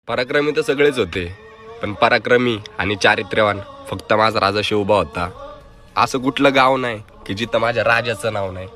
पराक्रमी तर सगळेच होते, पण पराक्रमी आणि चारित्र्यवान फक्त माझा राजा शिवबा होता. असं कुठलं गाव नाही की जिथं माझ्या राजाचं नाव नाही.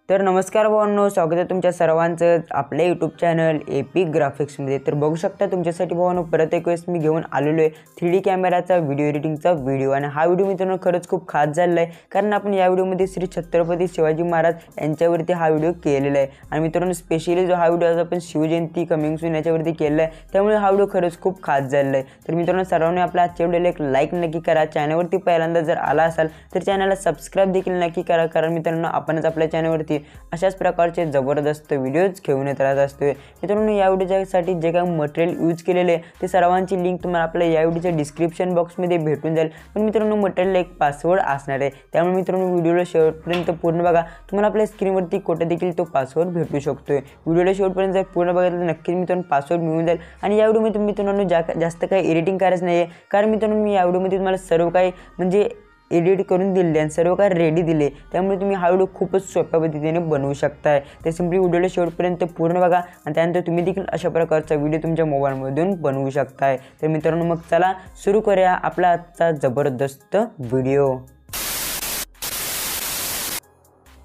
तर नमस्कार भावांनो, स्वागत आहे तुमच्या सर्वांचं आपल्या यूट्यूब चॅनल एपिक ग्राफिक्समध्ये. तर बघू शकता तुमच्यासाठी भावांनो परत एक वेळेस मी घेऊन आलेलो आहे 3D कॅमेराचा व्हिडिओ एडिटिंगचा व्हिडिओ. आणि हा व्हिडिओ मित्रांनो खरंच खूप खास झालेला आहे, कारण आपण या व्हिडिओमध्ये श्री छत्रपती शिवाजी महाराज यांच्यावरती हा व्हिडिओ केलेला आहे. आणि मित्रांनो स्पेशली जो हा व्हिडिओ आज आपण शिवजयंती कमिंग सून याच्यावरती केलेला आहे, त्यामुळे हा व्हिडिओ खरंच खूप खास झालेला आहे. तर मित्रांनो सर्वांनी आपल्या आजच्या व्हिडिओला एक लाईक नक्की करा. चॅनलवरती पहिल्यांदा जर आला असाल तर चॅनलला सबस्क्राईब देखील नक्की करा, कारण मित्रांनो आपणच आपल्या चॅनलवरती अशाच प्रकारचे जबरदस्त व्हिडिओज घेऊन येत राहत असतोय. मित्रांनो या व्हिडिओसाठी जे काही मटेरियल यूज केलेले ते सर्वांची लिंक तुम्हाला आपल्या या व्हिडिओच्या डिस्क्रिप्शन बॉक्समध्ये भेटून जाईल. पण मित्रांनो मटेरियल एक पासवर्ड असणार आहे, त्यामुळे मित्रांनो व्हिडिओला शेवटपर्यंत पूर्ण बघा. तुम्हाला आपल्या स्क्रीनवरती कुठे देखील तो पासवर्ड भेटू शकतोय. व्हिडिओला शेवटपर्यंत जर पूर्ण बघितलं तर नक्कीच मित्रांनो पासवर्ड मिळून जाईल. आणि या व्हिडिओमध्ये मित्रांनो जास्त काही एडिटिंग करायचं नाही आहे, कारण मित्रांनो मी या व्हिडिओमध्ये तुम्हाला सर्व काही म्हणजे एडिट करून दिले आणि सर्व काही रेडी दिले, त्यामुळे तुम्ही हा व्हिडिओ खूपच सोप्या पद्धतीने बनवू शकताय. तर सिम्पली व्हिडिओला शेवटपर्यंत पूर्ण बघा आणि त्यानंतर तुम्ही देखील अशा प्रकारचा व्हिडिओ तुमच्या मोबाईलमधून बनवू शकताय. तर मित्रांनो मग चला सुरू करूया आपला आजचा जबरदस्त व्हिडिओ.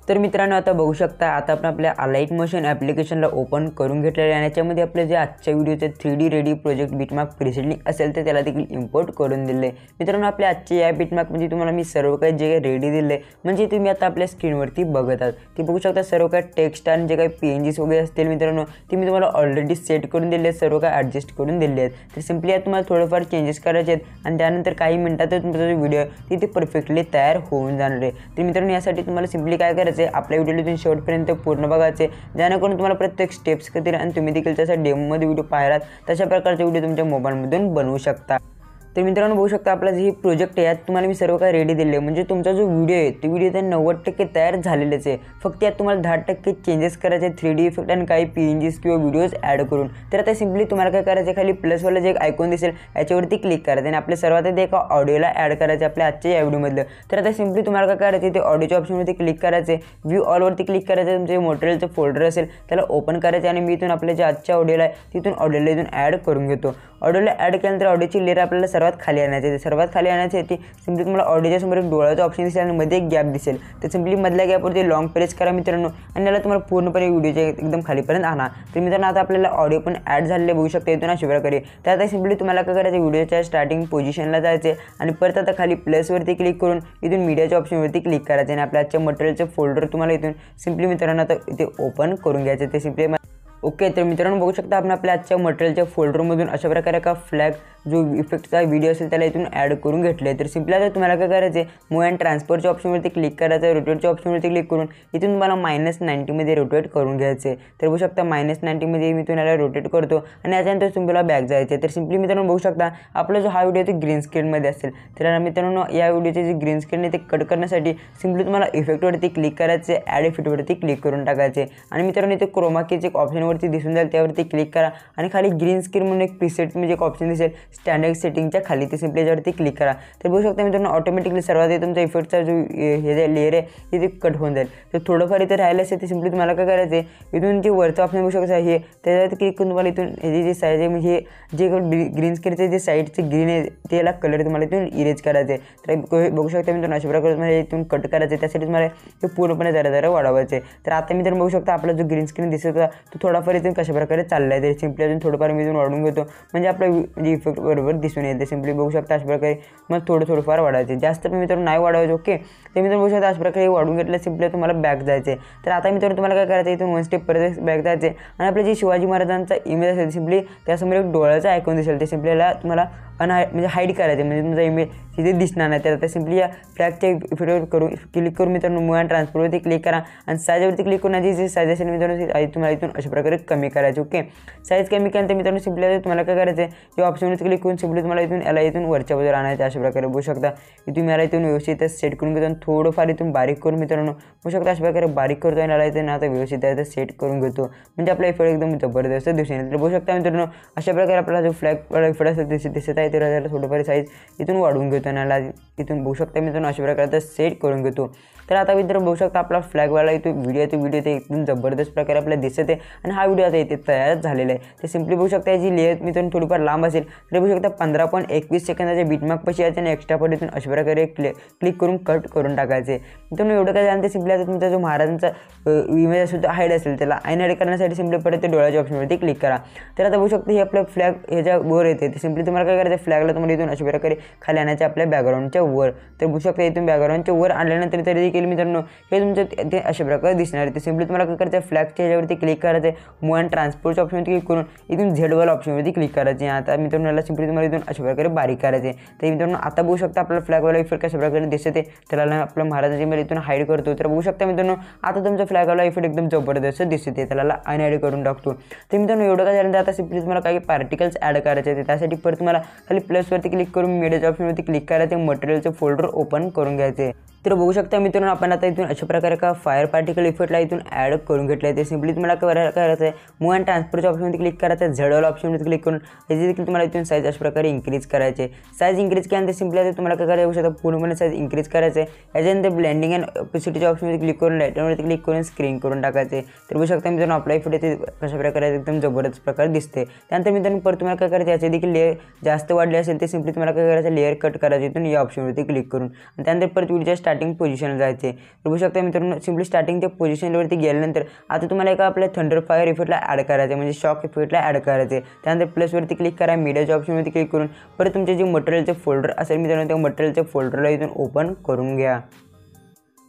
तर मित्रांनो आता बघू शकता, आता आपण आपल्या अलाइट मोशन ॲप्लिकेशनला ओपन करून घेतलेलं आहे आणि याच्यामध्ये आपले जे आजच्या व्हिडिओचे 3D रेडी प्रोजेक्ट बिटमार्क प्रिसेटली असेल तर त्याला देखील इम्पोर्ट करून दिले. मित्रांनो आपल्या आजचे या बिटमार्कमध्ये तुम्हाला मी सर्व काही जे काही रेडी दिले म्हणजे तुम्ही आता आपल्या स्क्रीनवरती बघत आहात ते बघू शकता. सर्व काही टेक्स्ट आणि जे काही PNGs वगैरे असतील मित्रांनो ते मी तुम्हाला ऑलरेडी सेट करून दिले आहेत, सर्व काही ॲडजस्ट करून दिले आहेत. तर सिम्पली यात तुम्हाला थोडंफार चेंजेस करायचे आहेत आणि त्यानंतर काही मिनिटातच तुमचा जो व्हिडिओ तिथे परफेक्टली तयार होऊन जाणार आहे. तर मित्रांनो यासाठी तुम्हाला सिम्पली काय करायचं, आपल्या व्हिडिओला शेवटपर्यंत पूर्ण बघायचे, जेणेकरून तुम्हाला प्रत्येक स्टेप्स कधी आणि तुम्ही देखील त्याचा डेमोमध्ये व्हिडिओ पाहिलात तशा प्रकारचे व्हिडिओ तुमच्या मोबाईलमधून बनवू शकता. तर मित्रांनो बघू शकता आपला जे प्रोजेक्ट आहे यात तुम्हाला मी सर्व काही रेडी दिले, म्हणजे तुमचा जो व्हिडिओ आहे तो व्हिडिओ तर 90% तयार झालेलेच आहे. फक्त यात तुम्हाला 10% चेंजेस करायचे 3D इफेक्ट आणि काही PNGs किंवा व्हिडिओज ॲड करून. तर आता सिम्पली तुम्हाला काय करायचं, खाली प्लसवाला जे एक आयकॉन दिसेल याच्यावरती क्लिक करायचं आणि आपल्या सर्वात आधी एका ऑडिओला ॲड करायचं आपल्या आजच्या या व्हिडिओमधलं. तर आता सिम्पली तुम्हाला काय करायचं, ते ऑडिओच्या ऑप्शनवरती क्लिक करायचे, व्ह्यू ऑलवरती क्लिक करायचं, तुमचे मटेरियलचं फोल्डर असेल त्याला ओपन करायचे आणि मी इथून आपल्या जे आजच्या ऑडिओला आहे तिथून ऑडिओला इथून ॲड करून घेतो. ऑडिओला ॲड केल्यानंतर ऑडिओची लेअर आपल्याला सर्वात खाली आणायची. सर्वात खाली आणायची सिम्पली तुम्हाला ऑडिओच्या समोर एक डोळ्याचा ऑप्शन दिसेल आणि मध्ये एक गॅप दिसेल. तर सिम्पली मधल्या गॅपवरती लॉंग प्रेस करा मित्रांनो आणि याला तुम्हाला पूर्णपणे व्हिडिओच्या एकदम खालीपर्यंत आणा. तर मित्रांनो आता आपल्याला ऑडिओ पण ॲड झालेले बघू शकता इथून अशा प्रकारे. तर आता सिम्पली तुम्हाला काय करायचं, व्हिडिओच्या स्टार्टिंग पोझिशनला जायचे आणि परत आता खाली प्लसवरती क्लिक करून इथून मीडियाच्या ऑप्शनवरती क्लिक करायचे आणि आपल्या आजच्या मटेरियलचं फोल्डर तुम्हाला इथून सिम्पली मित्रांनो आता इथे ओपन करून घ्यायचं. ते सिम्पली ओके. तर मित्रांनो बघू शकता आपण आपल्या आजच्या मटेरियलच्या फोल्डरमधून अशा प्रकारे का फ्लॅग जो इफेक्टचा व्हिडिओ असेल त्याला इथून ॲड करून घेतले. तर सिम्पली आता तुम्हाला काय करायचं आहे, मूव्ह अँड ट्रान्सफरच्या ऑप्शनवरती क्लिक करायचं, रोटेटच्या ऑप्शनवरती क्लिक करून इथून तुम्हाला -90 रोटेट करून घ्यायचे. तर बघू शकता -90 मी तुम्हाला रोटेट करतो आणि याच्यानंतर तुम्हाला बॅक जायचे. तर सिम्पली मित्रांनो बघू शकता आपला जो हा व्हिडिओ ते ग्रीन स्क्रीनमध्ये असेल. तर मित्रांनो या व्हिडिओचे जे ग्रीन स्क्रीन आहे ते कट करण्यासाठी सिम्पली तुम्हाला इफेक्टवरती क्लिक करायचे, ॲड इफेक्टवरती क्लिक करून टाकायचे आणि मित्रांनो इथे क्रोमाकीचे एक ऑप्शनवरती दिसून जाईल त्यावरती क्लिक करा आणि खाली ग्रीन स्क्रीन म्हणून एक प्रीसेट म्हणजे एक ऑप्शन दिसेल स्टँडर्ड सेटिंगच्या खाली, ते सिम्पली याच्यावरती क्लिक करा. तर बघू शकता मित्रांनो ऑटोमॅटिकली सर्वात तुमचा इफेक्टचा जो हे जे लेअर आहे ते कट होऊन जाईल. तर थोडंफार इथे राहिलं असेल ते सिम्पली तुम्हाला काय करायचं आहे, इथून जे वरचं ऑप्शन बघू शकता हे त्याच्यावरती क्लिक करून तुम्हाला इथून हे जे साईड आहे म्हणजे जे ग्रीन स्क्रीनचे जे साईडचे ग्रीन आहे त्याला कलर तुम्हाला इथून इरेज करायचं आहे. तर बघू शकता मित्रांनो अशा प्रकारे तुम्हाला इथून कट करायचं आहे, त्यासाठी तुम्हाला हे पूर्णपणे जरा वाढवायचं आहे. तर आता मित्रांनो बघू शकता आपला जो ग्रीन स्क्रीन दिसत होता तो थोडाफार इथून कशा प्रकारे चालला आहे. तर सिम्पली अजून थोडंफार मी इथून वाढवून घेतो म्हणजे आपला म्हणजे इफेक्ट बरोबर दिसून येते. सिम्पली बघू शकता अशा प्रकारे मग थोडंफार वाढवायचे, जास्त पण मित्रांनो नाही वाढवायचे. ओके. तर मित्रांनो बघू शकता अशा प्रकारे वाढून घेतलं. सिम्पली तुम्हाला बॅक जायचे. तर आता मित्रांनो तुम्हाला काय करायचं, इथून 1 स्टेप परत बॅक जायचे आणि आपले जे शिवाजी महाराजांचा इमेज असेल सिम्पली त्यासमोर एक डोळ्याचा आयकॉन दिसेल. ते सिम्पली तुम्हाला म्हणजे हाईड करायचे म्हणजे तुमचा इमेज तिथे दिसणार नाही. तर आता सिम्पली या फ्लॅगच्या इफेक्टवर क्लिक करून मित्रांनो मूव्ह अँड ट्रान्सफरवरती क्लिक करा आणि साईजवरती क्लिक करून आधी जे साईज असेल मित्रांनो तुम्हाला इथून अशा प्रकारे कमी करायचे. ओके. साईज कमी केल्यानंतर मित्रांनो सिम्पली तुम्हाला काय करायचं आहे, या ऑप्शनवरती क्लिक करून सिम्पली तुम्हाला इथून याला इथून वरच्या बाजूला आणायचं. अशा प्रकारे बघू शकता इथून याला इथून व्यवस्थित सेट करून घेतो आणि थोडंफार इथून बारीक करून मित्रांनो बघू शकता अशा प्रकारे बारीक करतो आणि याला इथून आता व्यवस्थित आहे सेट करून घेतो म्हणजे आपला इफेक्ट एकदम जबरदस्त दिसून येईल. तर बघू शकता मित्रांनो अशा प्रकारे आपला जो फ्लॅग इफेक्ट असेल दिसत आहे तर थोडंफार साईज इथून वाढवून घेतो आणि याला इथून बघू शकता मित्रांनो अशा प्रकारे सेट करून घेतो. तर आता मित्र बघू शकता आपला फ्लॅगवाला व्हिडिओ ते एकदम जबरदस्त प्रकारे आपल्याला दिसत आहे आणि हा व्हिडिओ आता इथे तयार झालेला आहे। ते सिम्पली बघू शकता याची लेअर मित्रांनो थोडीफार लांब असेल तर बघू शकता 15.21 सेकंदाच्या बीटमार्कपाशी यायचे आणि एक्स्ट्रा पार्ट इथून अशा प्रकारे क्लिक करून कट करून टाकायचे। मित्रांनो एवढं काय जाणते सिम्पली आता तुमचा जो महाराजांचा इमेज असेल तो हाईड असेल त्याला हाईड करण्यासाठी सिम्पली परत ते डोळ्याच्या ऑप्शनवरती क्लिक करा। तर आता बघू शकता हे आपलं फ्लॅग ह्याच्या वर येते ते सिम्पली तुम्हाला काय करायचं फ्लॅगला तुम्हाला इथून अशा प्रकारे खाली आणायचं आपल्या बॅकग्राऊंडच्या वर। तर बघू शकता इथून बॅकग्राऊंडच्या वर आणल्यानंतर तरी देखील मित्रांनो हे तुमचं ते अशा प्रकारे दिसणार आहे। ते सिम्पली तुम्हाला काय करायचं फ्लॅगच्या ह्याच्यावरती क्लिक करायचं मूव्ह अँड ट्रान्सपोर्टच्या ऑप्शनवरती क्लिक करून इथून झेडवाला ऑप्शनवरती क्लिक करायचे। आता मित्रांनो याला सिम्पली तुम्हाला इथून अशा प्रकारे बारीक करायचे। तर मित्रांनो आता बघू शकता आपल्याला फ्लॅगवाला इफेक्ट कशा प्रकारे दिसते त्याला आपल्या महाराजांची मध्ये इथून हाईड करतो। तर बघू शकता मित्रांनो आता तुमचा फ्लॅगवाला इफेक्ट एकदम जबरदस्त दिसते त्याला अनहाईड करून टाकतो। तर मित्रांनो एवढं काय झालं आता सिम्पली तुम्हाला काही पार्टिकल्स ॲड करायचे आहेत त्यासाठी परत तुम्हाला खाली प्लसवरती क्लिक करून मीडियाच्या ऑप्शनवरती क्लिक करायचे मटेरियलचे फोल्डर ओपन करून घ्यायचे। तर बघू शकता मित्रांनो आपण आता इथून अशा प्रकारे का फायर पार्टिकल इफेक्टला इथून ॲड करून घेतलं आहे। ते सिम्पली तुम्हाला काय करायचं आहे मूव्ह अँड ट्रान्सफरच्या ऑप्शनवरती क्लिक करायचं झेडवाला ऑप्शनवरती क्लिक करून त्याची देखील तुम्हाला इथून साईज अशा प्रकारे इन्क्रीज करायचे। साईज इन्क्रीज केल्यानंतर सिम्पली आता तुम्हाला काय करायचं बघू शकता पूर्णपणे साईज इन्क्रीज करायचं आहे। याच्यानंतर ब्लेंडिंग अँड ऑपेसिटीच्या ऑप्शनवरती क्लिक करून लाईटवरती क्लिक करून स्क्रीन करून टाकायचे। तर बघू शकता मित्रांनो आपला इफेक्ट ते कशा प्रकारे एकदम जबरदस्त प्रकारे दिसते। त्यानंतर मित्रांनो परत तुम्हाला काय करायचं याचे देखील लेअर जास्त वाढले असेल ते सिम्पली तुम्हाला काय करायचं लेअर कट करायचे इथून या ऑप्शनवरती क्लिक करून आणि त्यानंतर परत व्हिडिओच्या स्टार्टिंग पोझिशनला जायचे। बघू शकता मित्रांनो सिम्पली स्टार्टिंगच्या पोझिशनवरती गेल्यानंतर आता तुम्हाला एका आपल्या थंडर फायर इफेक्टला ॲड करायचे म्हणजे शॉक इफेक्टला ॲड करायचे। त्यानंतर प्लसवरती क्लिक करा मीडियाच्या ऑप्शनवरती क्लिक करून परत तुमचे जे मटेरियलचे फोल्डर असेल मित्रांनो त्या मटेरियलच्या फोल्डरला इथून ओपन करून घ्या।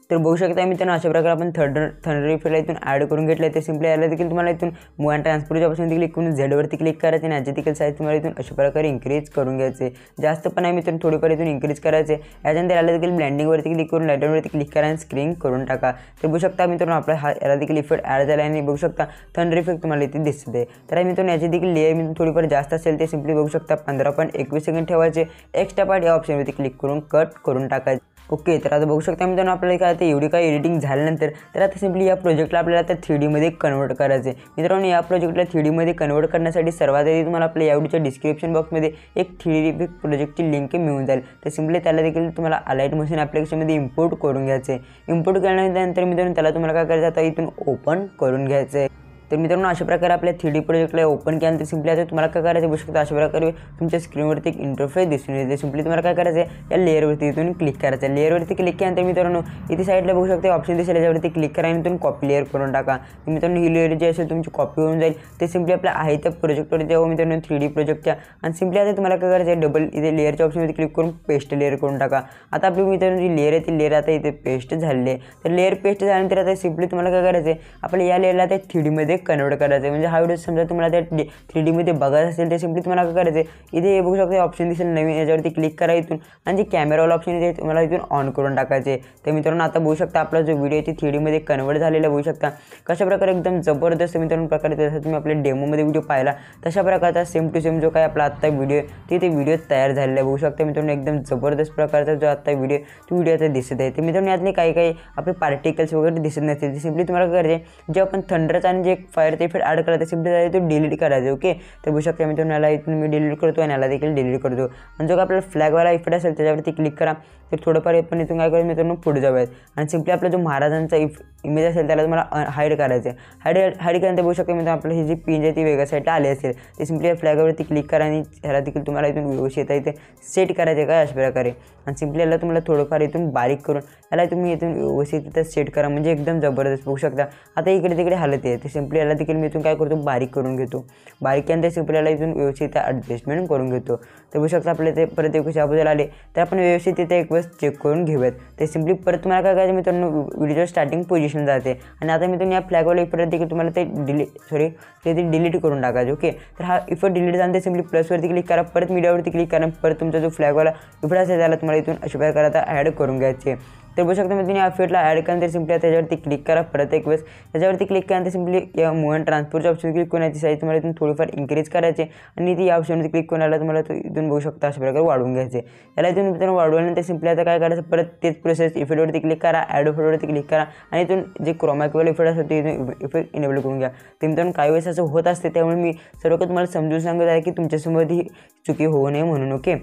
तर बघू शकता मित्रांनो अशा प्रकारे आपण थंडर इफेक्टला इथून ॲड करून घेतलं आहे। ते सिम्पली याला देखील तुम्हाला इथून मूव्ह अँड ट्रान्सपोर्टच्या ऑप्शनवरती क्लिक करून झेडवरती क्लिक करायचे आणि याची देखील साईज तुम्हाला इथून अशा प्रकारे इन्क्रीज करून घ्यायचे। जास्त पण आहे मित्रांनो थोडीफार इथून इन्क्रीज करायचे। याच्यानंतर याला देखील ब्लेंडिंगवरती क्लिक करून लाईटवरती क्लिक करा आणि स्क्रीन करून टाका। तर बघू शकता मित्रांनो आपला याला देखील इफेक्ट ॲड झाला आणि बघू शकता थंडर इफेक्ट तुम्हाला इथे दिसते। तर मित्रांनो याची देखील लेअर थोडीफार जास्त असेल ते सिम्पली बघू शकता 15.21 सेकंड ठेवायचे। एक्स्ट्रा पार्ट या ऑप्शनवरती क्लिक करून कट करून टाकायचे। ओके तर आता बघू शकता मित्रांनो आपल्याला काय आता एवढी काय एडिटिंग झाल्यानंतर तर आता सिम्पली या प्रोजेक्टला आपल्याला आता 3D मध्ये कन्वर्ट करायचं आहे। मित्रांनो या प्रोजेक्टला 3D मध्ये कन्वर्ट करण्यासाठी सर्वात आधी तुम्हाला आपल्या या व्हिडिओच्या डिस्क्रिप्शन बॉक्समध्ये एक 3D प्रोजेक्टची लिंक मिळून जाईल। तर सिम्पली त्याला देखील तुम्हाला अलाइट मोशन ॲप्लिकेशनमध्ये इम्पोर्ट करून घ्यायचं आहे। इम्पोर्ट केल्यानंतर मित्रांनो त्याला तुम्हाला काय करायचं आता इथून ओपन करून घ्यायचं आहे। तर मित्रांनो अशा प्रकारे आपल्या 3D प्रोजेक्टला ओपन केल्यानंतर सिम्पली आता तुम्हाला काय करायचं बघू शकता अशा प्रकारे तुमच्या स्क्रीनवरती एक इंटरफेस दिसून येते। सिम्पली तुम्हाला काय करायचं आहे या लेअरवरती इथून क्लिक करायचं आहे। लेअरवरती क्लिक केल्यानंतर मित्रांनो इथे साईडला बघू शकता ऑप्शन दिसेल याच्यावरती क्लिक करा आणि इथून कॉपी लेअर करून टाका। मित्रांनो ही लेअर जी असेल तुमची कॉपी होऊन जाईल। ते सिम्पली आपल्या आहे त्या प्रोजेक्टवर जेव्हा मित्रांनो 3D प्रोजेक्टच्या आणि सिम्पली आता तुम्हाला काय करायचं आहे डबल इथे लेअरच्या ऑप्शनवरती क्लिक करून पेस्ट लेअर करून टाका। आता आपली मित्रांनो जी लेअर आहे ती लेअर आता इथे पेस्ट झालेली आहे। तर लेअर पेस्ट झाल्यानंतर आता सिम्पली तुम्हाला काय करायचं आहे आपल्या या लेअरला ते 3D मध्ये कन्वर्ट करायचं आहे। म्हणजे हा व्हिडिओ समजा तुम्हाला त्या 3D मध्ये बघायचं असेल तर सिम्पली तुम्हाला काय करायचं इथे बघू शकता ऑप्शन दिसेल नवीन याच्यावरती क्लिक करा इथून आणि जे कॅमेरावाला ऑप्शन आहे तुम्हाला इथून ऑन करून टाकायचे। तर मित्रांनो आता बघू शकता आपला जो व्हिडिओ आहे 3D मध्ये कन्वर्ट झालेला बघू शकता कशा प्रकारे एकदम जबरदस्त मित्रांनो प्रकारे जसं तुम्ही आपल्या डेमोमध्ये व्हिडिओ पाहिला तशा प्रकारचा सेम टू सेम जो काय आपला आत्ता व्हिडिओ ते व्हिडिओ तयार झालेला बघू शकता मित्रांनो एकदम जबरदस्त प्रकारचा जो आत्ता व्हिडिओ तो व्हिडिओ आता दिसत आहे। तर मित्रांनो यातले काही आपले पार्टिकल्स वगैरे दिसत नसतील ते सिम्पली तुम्हाला काय करायचे जे आपण थंडरचा आणि जे फायरचा इफेक्ट ॲड करायचं सिम्पली तो डिलीट करायचं। ओके तर बघू शकता मित्रांनो याला इथून मी डिलीट करतो आणि याला देखील डिलीट करतो आणि जो आपल्याला फ्लॅगवाला इफेक्ट असेल त्याच्यावरती क्लिक करा। तर थोडंफार पण इथून काय करायचं मित्रांनो पुढे जाऊयात आणि सिम्पली आपला जो महाराजांचा इमेज असेल त्याला तुम्हाला हाईड करायचं आहे। हाईड केल्यानंतर बघू शकता मित्रांनो आपलं ही जी पिन आहे ती वेगळ्या साईडला आली असेल ते सिम्पली फ्लॅगवरती क्लिक करा आणि ह्याला देखील तुम्हाला इथून व्यवस्थित इथे सेट करायचं काय अशा प्रकारे आणि सिम्पली याला तुम्हाला थोडंफार इथून बारीक करून याला तुम्ही इथून व्यवस्थित इथं सेट करा म्हणजे एकदम जबरदस्त बघू शकता। आता इकडे तिकडे हालत आहे ते सिम्पली याला देखील मी इथून काय करतो बारीक करून घेतो। बारीक केल्यानंतर सिम्पली याला इथून व्यवस्थित ॲडजस्टमेंट करून घेतो। तर बघू शकता आपले ते परत एक याबद्दल आले तर आपण व्यवस्थित तिथे एक वेळेस चेक करून घेऊयात। ते सिम्पली परत तुम्हाला काय करायचं मित्रांनो व्हिडिओच्या स्टार्टिंग पोझिशन जाते आणि आता मित्रांनो या फ्लॅगवाला इफेक्ट देखील तुम्हाला ते डिलीट करून टाकायचं। ओके तर हा इफेक्ट डिलीट झाल्यानंतर सिम्पली प्लसवरती क्लिक करा परत मीडियावरती क्लिक करा परत तुमचा जो फ्लॅगवाला इफेक्ट असेल त्याला तुम्हाला इथून अशा प्रकारे आता ॲड करून घ्यायचे। तर बघू शकता मित्रांनो या इफेक्टला ॲड केल्यानंतर सिम्पली त्याच्यावरती क्लिक करा परत एक वेळेस त्याच्यावरती क्लिक केल्यानंतर सिम्पली या मूव्ह अँड ट्रान्सफरच्या ऑप्शन क्लिक करून याची साईज तुम्हाला इथून थोडीफार इन्क्रीज करायचे आणि इथे या ऑप्शनवरती क्लिक करून याला तुम्हाला इथून बघू शकता अशा प्रकारे वाढवून घ्यायचे। याला इथून मित्रांनो वाढवल्यानंतर सिम्पली आता काय करायचं परत तेच प्रोसेस इफेक्टवरती क्लिक करा ॲड इफेक्टवरती क्लिक करा आणि इथून जे क्रोमॅक्युअल इफेक्ट असतो ते इथून इफेक्ट इनेबल करून घ्या। तर मित्रांनो काही वेळेस असं होत असते त्यामुळे मी सर्व काही तुम्हाला समजून सांगत आहे की तुमच्यासमोर ही चुकी होऊ नये म्हणून। ओके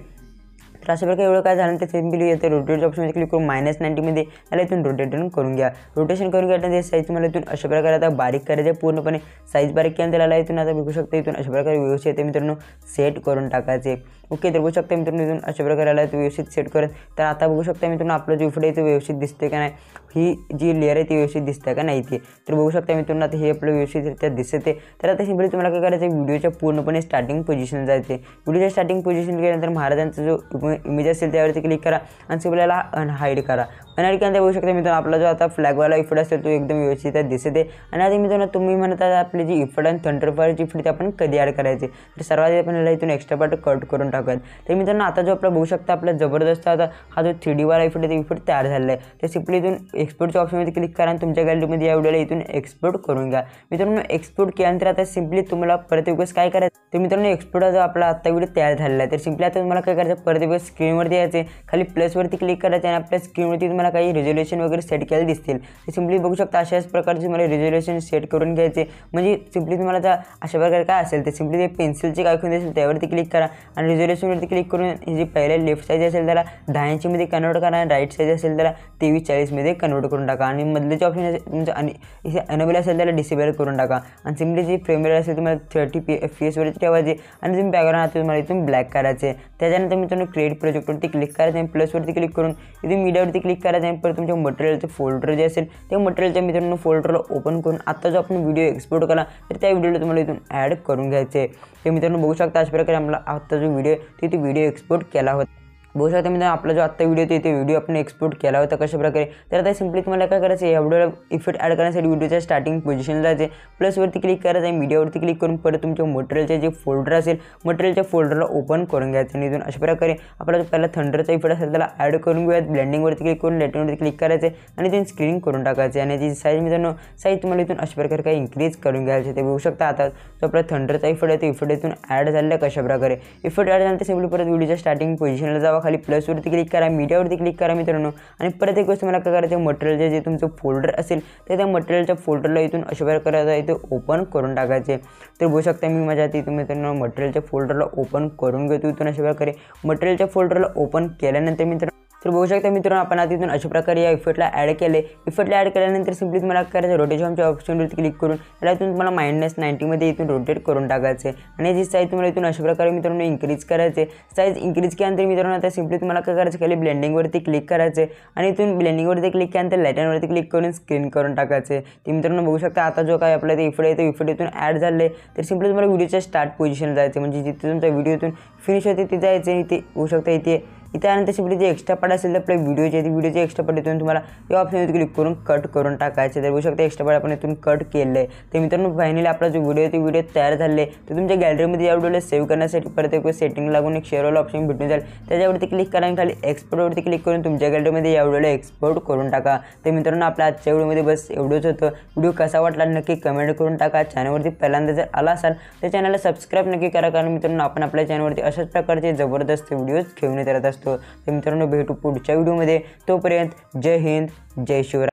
तर अशा प्रकारे एवढं काय झालं तर सिम्पली येते रोटेटच्या ऑप्शनमध्ये क्लिक करून -90मध्ये याला इथून रोटेशन करून घ्या. रोटेशन करून घेतल्यानंतर साईज तुम्हाला इथून अशा प्रकारे आता बारीक करायचं आहे. पूर्णपणे साईज बारीक केल्यानंतर याला इथून आता बघू शकता इथून अशा प्रकारे व्यवस्थित येते मित्रांनो सेट करून टाकायचे. ओके, तर बघू शकता मित्रांनो इथून अशा प्रकारे याला व्यवस्थित सेट करत. तर आता बघू शकता मित्रांनो आपलं जे इफेक्ट आहे ते व्यवस्थित दिसते का नाही, ही जी लेअर आहे ती व्यवस्थित दिसते का नाही ते. तर बघू शकता मित्रांनो आता हे आपलं व्यवस्थितरित्या दिसते. तर आता सिम्पली तुम्हाला काय करायचं आहे, व्हिडिओच्या पूर्णपणे स्टार्टिंग पोझिशन जायचे. व्हिडिओच्या स्टार्टिंग पोझिशन केल्यानंतर महाराजांचा जो इमेज असेल त्यावरती क्लिक करा आणि सिम्पली याला अनहाईड करा. अनहाईड केल्यानंतर बघू शकता मित्रांनो आपला जो आता फ्लॅगवाला इफेक्ट असेल तो एकदम व्यवस्थित दिसते. आणि आता मित्रांनो तुम्ही म्हणता आपली जी इफेक्ट आणि थंडरफायरची इफेक्ट आपण कधी ॲड करायचे, तर सर्वात आपण याला इथून एक्स्ट्रा पार्ट कट करून टाकूयात. तर मित्रांनो आता जो आपला बघू शकता आपला जबरदस्त आता हा जो 3D वाला इफेक्ट आहे इफेक्ट तयार झालेला आहे. तर सिम्पली इथून एक्सपोर्टच्या ऑप्शनमध्ये क्लिक करा आणि तुमच्या गॅलरीमध्ये या व्हिडिओला इथून एक्सपोर्ट करून घ्या. मित्रांनो एक्सपोर्ट केल्यानंतर आता सिम्पली तुम्हाला परत एक वेळेस काय करायचं, तर मित्रांनो एक्सपोर्ट जो आपला आता व्हिडिओ तयार झालेला आहे. तर सिम्पली आता तुम्हाला काय करायचं, परत एक वेळेस स्क्रीनवरती यायचे, खाली प्लसवरती क्लिक करायचं आणि आपल्या स्क्रीनवरती तुम्हाला काही रिझोल्युशन वगैरे सेट केले दिसतील. तर सिम्पली बघू शकता अशाच प्रकारचे तुम्हाला रिझोल्युशन सेट करून घ्यायचे. म्हणजे सिम्पली तुम्हाला त्या अशा प्रकारे काय असेल तर सिम्पली ते पेन्सिलचे काय खून असेल त्यावरती क्लिक करा आणि रिझोल्युशनवरती क्लिक करून जी पहिले लेफ्ट साईज असेल त्याला 1080 कन्वर्ट करा आणि राईट साईज असेल त्याला 2340 कन्वर्ट करून टाका. आणि मधलेचे ऑप्शन तुमचं आणि इथे अनेबल असेल त्याला डिसेबल करून टाका. आणि सिम्पली जी फ्रेम रेट असेल तुम्हाला 30 FPS वरती ठेवायचे आणि तुम्ही बॅकग्राऊंड हात तुम्हाला इथून ब्लॅक करायचे. त्याच्यानंतर मित्रांनो क्रिएट प्रोजेक्टवरती क्लिक करायचं आणि प्लसवरती क्लिक करून इथे मीडियावरती क्लिक करायचं आणि परत तुमच्या मटेरियलचं फोल्डर जे असेल त्या मटेरियलच्या मित्रांनो फोल्डरला ओपन करून आता जो आपण व्हिडिओ एक्सपोर्ट केला तर त्या व्हिडिओला तुम्हाला इथून ॲड करून घ्यायचे. ते मित्रांनो बघू शकता अशा प्रकारे आम्हाला आता जो व्हिडिओ तिथे व्हिडिओ एक्सपोर्ट केला होता. बघू शकता मित्रांनो आपला जो आत्ता व्हिडिओ ते व्हिडिओ आपण एक्सपोर्ट केला होता कशा प्रकारे. तर आता सिम्पली तुम्हाला काय करायचं, या व्हिडिओला इफेक्ट ॲड करण्यासाठी व्हिडिओच्या स्टार्टिंग पोझिशन जायचे, प्लसवरती क्लिक करायचं आहे, मीडियावरती क्लिक करून परत तुमच्या मटेरियलचे जे फोल्डर असेल मटेरियलच्या फोल्डरला ओपन करून घ्यायचं आणि इथून अशा प्रकारे आपला जो पहिला थंडरचा इफेक्ट असेल त्याला ॲड करून घेऊयात. ब्लेंडिंगवरती क्लिक करून लेटनवरती क्लिक करायचे आणि इथून स्क्रीनिंग करून टाकायचे. आणि याची साईज मित्रांनो साईज तुम्हाला इथून अशा प्रकारे काही इन्क्रीज करून घ्यायचे. ते बघू शकता आता जो आपला थंडरचा इफेक्ट आहे तो इफेक्ट इथून ॲड झालेला कशा प्रकारे. इफेक्ट ॲड झाल्यानंतर सिम्पली परत व्हिडिओच्या स्टार्टिंग पोझिशनला जावा, खाली प्लसवरती क्लिक करा, मीडियावरती क्लिक करा मित्रांनो आणि परत एक गोष्ट मला काय करायचं, मटेरियलचे जे तुमचं फोल्डर असेल तर त्या मटेरियलच्या फोल्डरला इथून अशा प्रकारे इथे ओपन करून टाकायचे. तर बघू शकता मी माझ्या इथून मित्रांनो मटेरियलच्या फोल्डरला ओपन करून घेतो. इथून अशा प्रकारे मटेरियलच्या फोल्डरला ओपन केल्यानंतर मित्रांनो तर बघू शकता मित्रांनो आपण आता इथून अशा प्रकारे या इफेक्टला ॲड केले. इफेक्टला ॲड केल्यानंतर सिम्पली तुम्हाला काय करायचं, रोटेशनच्या ऑप्शनवरती क्लिक करून याला इथून तुम्हाला -90मध्ये इथून रोटेट करून टाकायचे आणि याची साईज तुम्हाला इथून अशा प्रकारे मित्रांनो इन्क्रीज करायचे. साईज इन्क्रीज केल्यानंतर मित्रांनो आता सिम्पली तुम्हाला काय करायचं, खाली ब्लेंडिंगवरती क्लिक करायचे आणि इथून ब्लेंडिंगवरती क्लिक केल्यानंतर लाईटनवरती क्लिक करून स्क्रीन करून टाकायचे. ते मित्रांनो बघू शकता आता जो काय आपला ते इफेक्ट आहे तो इफेक्ट इथून ॲड झाले. तर सिम्पली तुम्हाला व्हिडिओच्या स्टार्ट पोझिशन जायचे, म्हणजे जिथे तुमचा व्हिडिओ इथून फिनिश होते तिथे जायचे. इथे बघू शकता इथे त्यानंतर सिम्पली जे एक्स्ट्रा पार्ट असेल तर आपल्या व्हिडिओचे एक्स्ट्रा पार्ट इथून तुम्हाला या ऑप्शनवरती क्लिक करून कट करून टाकायचे. तर बघू शकता एक्स्ट्रा पार्ट आपण इथून कट केलं आहे. तर मित्रांनो फायनली आपला जो व्हिडिओ आहे व्हिडिओ तयार झाले. तर तुमच्या गॅलरीमध्ये या व्हिडिओला सेव्ह करण्यासाठी परत एक सेटिंग लागून एक शेअरवाला ऑप्शन भेटून जाईल, त्याच्यावरती क्लिक करा आणि खाली एक्सपोर्टवरती क्लिक करून तुमच्या गॅलरीमध्ये या व्हिडिओला एक्सपोर्ट करून टाका. तर मित्रांनो आपल्या आजच्या व्हिडिओमध्ये बस एवढंच होतं. व्हिडिओ कसा वाटला नक्की कमेंट करून टाका. चॅनलवरती पहिल्यांदा जर आला असाल तर चॅनलला सबस्क्राईब नक्की करा, कारण मित्रांनो आपण आपल्या चॅनलवरती अशाच प्रकारचे जबरदस्त व्हिडिओज घेऊन येत राहत असतो. तर मित्रांनो भेटू पुढच्या व्हिडिओमध्ये. तोपर्यंत जय हिंद, जय शिवराय.